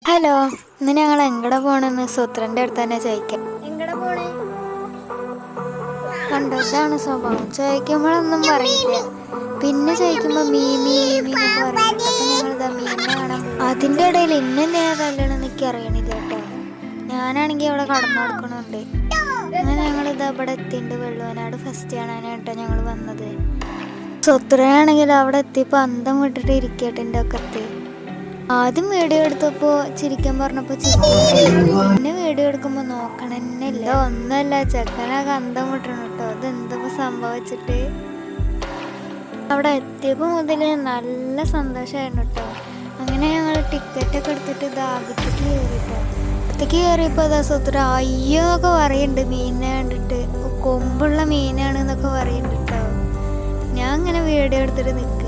Hello, ഇന്ന് ഞങ്ങൾ എങ്ങടെ പോണെന്ന് സുത്രൻ്റെ അടുത്ത് തന്നെ ചോദിക്കാം. എങ്ങടെ പോണേ? കണ്ടോ, ഇതാണ് സ്വഭാവം. ചോദിക്കുമ്പോഴൊന്നും പറയില്ല, പിന്നെ ചോദിക്കുമ്പോൾ മീമി മീമി എന്നൊക്കെ പറയുന്നുണ്ട്. അപ്പം ഞങ്ങളിതാ മീനിനെ കാണാൻ പോകും. അതിൻ്റെ ഇടയിൽ ഇന്നെന്നെയാ കല്ലണമെന്ന് എനിക്ക് അറിയണില്ല കേട്ടോ. ഞാനാണെങ്കിൽ അവിടെ കടന്നു കൊടുക്കണുണ്ട്. അങ്ങനെ ഞങ്ങളിതാ ഇവിടെ എത്തിയിട്ടുണ്ട്. വെള്ളുവനാട് ഫസ്റ്റ് കാണാനായിട്ടോ ഞങ്ങൾ വന്നത്. സുത്രനാണെങ്കിൽ അവിടെ എത്തിയപ്പോൾ അന്തം വിട്ടിട്ട് ഇരിക്കട്ടെ എൻ്റെ ഒക്കത്ത്. ആദ്യം വീഡിയോ എടുത്തപ്പോൾ ചിരിക്കാൻ പറഞ്ഞപ്പോൾ പിന്നെ വീഡിയോ എടുക്കുമ്പോൾ നോക്കണമെന്നില്ല. ഒന്നല്ല, ചെക്കനൊക്കെ അന്തം വിട്ടണം കേട്ടോ. അതെന്താ സംഭവിച്ചിട്ട് അവിടെ എത്തിയപ്പോൾ മുതൽ നല്ല സന്തോഷമായിരുന്നു കേട്ടോ. അങ്ങനെ ഞങ്ങൾ ടിക്കറ്റൊക്കെ എടുത്തിട്ട് ഇത് അകത്തേക്ക് കയറിട്ടോ. അകത്തേക്ക് കയറിയപ്പോൾ അതാ സുത്ര അയ്യോ എന്നൊക്കെ പറയുന്നുണ്ട്. മീനിനെ കണ്ടിട്ട് കൊമ്പുള്ള മീനാണ് എന്നൊക്കെ പറയുന്നുണ്ട് കേട്ടോ. ഞാൻ ഇങ്ങനെ വീഡിയോ എടുത്തിട്ട് നിൽക്കുക.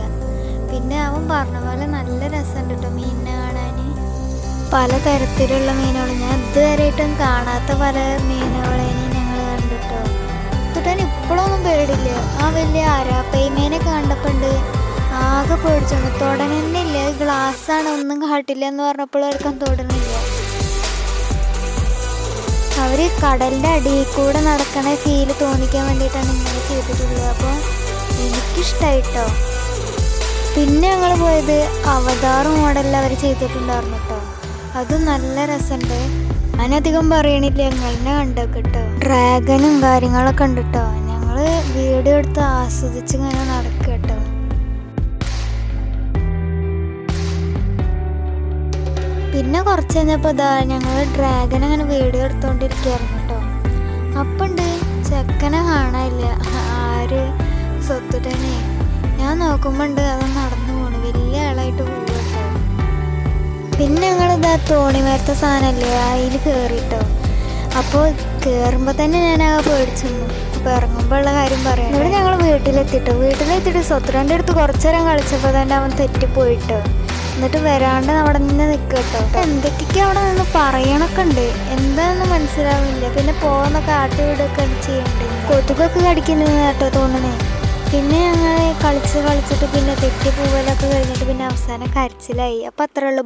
പിന്നെ അവൻ പറഞ്ഞ പോലെ നല്ല രസമുണ്ട് കേട്ടോ മീനിനെ കാണാൻ. പല തരത്തിലുള്ള മീനുകൾ, ഞാൻ ഇതുവരെയായിട്ടും കാണാത്ത പല മീനുകളേനും ഞങ്ങൾ കണ്ടിട്ടോ. തൊട്ടാൻ ഇപ്പോഴൊന്നും പേടില്ല. ആ വലിയ അരാപ്പൈമേനെ കണ്ടപ്പോണ്ട് ആകെ പേടിച്ചോണ്ട് തൊടനെന്നില്ല. ഗ്ലാസ്സാണ്, ഒന്നും കാട്ടില്ല എന്ന് പറഞ്ഞപ്പോൾ അവർക്കും തൊടണില്ല. അവർ കടലിൻ്റെ അടിയിൽ കൂടെ നടക്കണ ഫീല് തോന്നിക്കാൻ വേണ്ടിയിട്ടാണ് ഇങ്ങനെ ചെയ്തിട്ടുള്ളത്. അപ്പോൾ എനിക്കിഷ്ടമായിട്ടോ. പിന്നെ ഞങ്ങൾ പോയത് അവതാർ മോഡലിൽ അവർ ചെയ്തിട്ടുണ്ടായിരുന്നു കേട്ടോ. അതും നല്ല രസമുണ്ട്. ഞാനധികം പറയണില്ല, ഞങ്ങളെന്നെ കണ്ടൊക്കെ കേട്ടോ. ഡ്രാഗനും കാര്യങ്ങളൊക്കെ ഉണ്ട് കേട്ടോ. ഞങ്ങൾ വീഡിയോ എടുത്ത് ആസ്വദിച്ച് ഇങ്ങനെ നടക്കുക കേട്ടോ. പിന്നെ കുറച്ച് കഴിഞ്ഞപ്പോൾ ഇതാ ഞങ്ങൾ ഡ്രാഗൻ അങ്ങനെ വീഡിയോ എടുത്തുകൊണ്ടിരിക്കുകയായിരുന്നു കേട്ടോ. അപ്പുണ്ട് ചെക്കനെ കാണാനില്ല. ആര്? സ്വത്തുടനെ. ഞാൻ നോക്കുമ്പോണ്ട് അത് നടന്നു പോണു. വലിയ ആളായിട്ട് പോകും കേട്ടോ. പിന്നെ ഞങ്ങളിതാ തോണിമരത്തെ സാധനമല്ലേ അതിൽ കയറിട്ടോ. അപ്പോൾ കയറുമ്പോൾ തന്നെ ഞാൻ ആ പേടിച്ചു. അപ്പോൾ ഇറങ്ങുമ്പോൾ ഉള്ള കാര്യം പറയാം. ഇവിടെ ഞങ്ങൾ വീട്ടിലെത്തിയിട്ട് സ്വത്തുരൻ്റെ അടുത്ത് കുറച്ചു നേരം കളിച്ചപ്പോൾ തന്നെ അവൻ തെറ്റിപ്പോയിട്ടോ. എന്നിട്ട് വരാണ്ട് അവിടെ നിന്ന് നിൽക്കട്ടോ. എന്തൊക്കെയൊക്കെ അവിടെ നിന്ന് പറയണൊക്കെ ഉണ്ട്, എന്താണെന്ന് മനസ്സിലാവില്ല. പിന്നെ പോകുന്നൊക്കെ ആട്ടുവീടൊക്കെ ചെയ്യണ്ട്. കൊതുകൊക്കെ കടിക്കുന്നത് കേട്ടോ തോന്നണേ. പിന്നെ ഞങ്ങൾ കളിച്ചിട്ട് പിന്നെ തെറ്റിപ്പോവലൊക്കെ കഴിഞ്ഞിട്ട് പിന്നെ അവസാനം കരച്ചിലായി. അപ്പം അത്രേ ഉള്ളൂ.